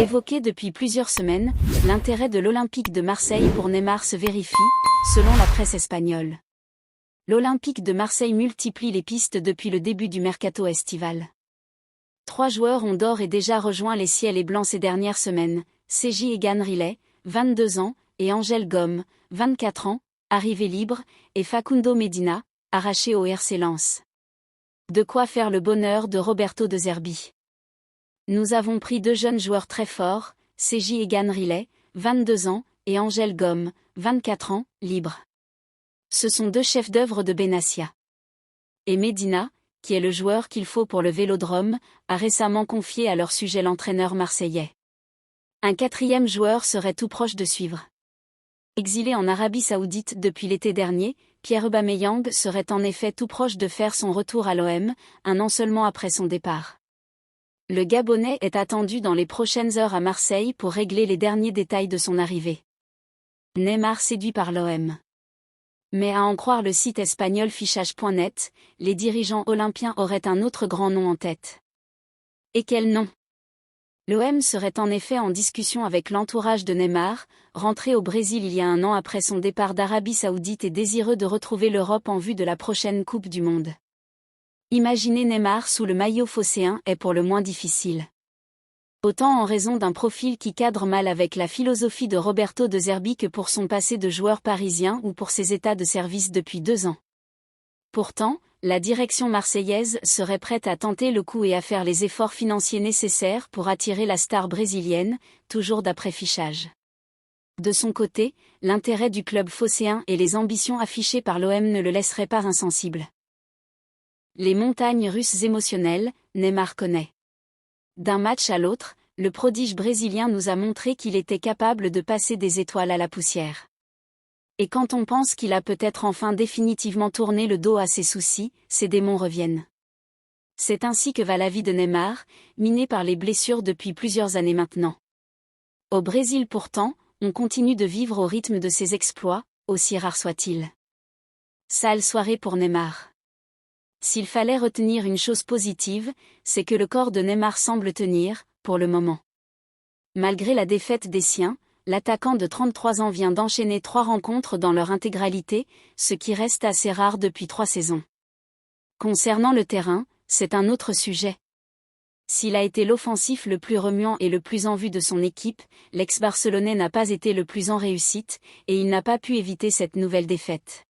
Évoqué depuis plusieurs semaines, l'intérêt de l'Olympique de Marseille pour Neymar se vérifie, selon la presse espagnole. L'Olympique de Marseille multiplie les pistes depuis le début du mercato estival. 3 joueurs ont d'ores et déjà rejoint les ciels et blancs ces dernières semaines, Sergi Egan Riley, 22 ans, et Angel Gomes, 24 ans, arrivés libres, et Facundo Medina, arraché au RC Lens. De quoi faire le bonheur de Roberto De Zerbi. Nous avons pris 2 jeunes joueurs très forts, Sergi Egan Riley, 22 ans, et Angel Gomes, 24 ans, libres. Ce sont 2 chefs d'œuvre de Benassia. Et Medina, qui est le joueur qu'il faut pour le Vélodrome, a récemment confié à leur sujet l'entraîneur marseillais. Un 4e joueur serait tout proche de suivre. Exilé en Arabie Saoudite depuis l'été dernier, Pierre Aubameyang serait en effet tout proche de faire son retour à l'OM, un an seulement après son départ. Le Gabonais est attendu dans les prochaines heures à Marseille pour régler les derniers détails de son arrivée. Neymar séduit par l'OM. Mais à en croire le site espagnol fichage.net, les dirigeants olympiens auraient un autre grand nom en tête. Et quel nom ? L'OM serait en effet en discussion avec l'entourage de Neymar, rentré au Brésil il y a un an après son départ d'Arabie Saoudite et désireux de retrouver l'Europe en vue de la prochaine Coupe du Monde. Imaginer Neymar sous le maillot phocéen est pour le moins difficile. Autant en raison d'un profil qui cadre mal avec la philosophie de Roberto De Zerbi que pour son passé de joueur parisien ou pour ses états de service depuis 2 ans. Pourtant, la direction marseillaise serait prête à tenter le coup et à faire les efforts financiers nécessaires pour attirer la star brésilienne, toujours d'après fichage. De son côté, l'intérêt du club phocéen et les ambitions affichées par l'OM ne le laisseraient pas insensible. Les montagnes russes émotionnelles, Neymar connaît. D'un match à l'autre, le prodige brésilien nous a montré qu'il était capable de passer des étoiles à la poussière. Et quand on pense qu'il a peut-être enfin définitivement tourné le dos à ses soucis, ses démons reviennent. C'est ainsi que va la vie de Neymar, minée par les blessures depuis plusieurs années maintenant. Au Brésil pourtant, on continue de vivre au rythme de ses exploits, aussi rares soient-ils. Sale soirée pour Neymar. S'il fallait retenir une chose positive, c'est que le corps de Neymar semble tenir, pour le moment. Malgré la défaite des siens, l'attaquant de 33 ans vient d'enchaîner 3 rencontres dans leur intégralité, ce qui reste assez rare depuis 3 saisons. Concernant le terrain, c'est un autre sujet. S'il a été l'offensif le plus remuant et le plus en vue de son équipe, l'ex-Barcelonais n'a pas été le plus en réussite, et il n'a pas pu éviter cette nouvelle défaite.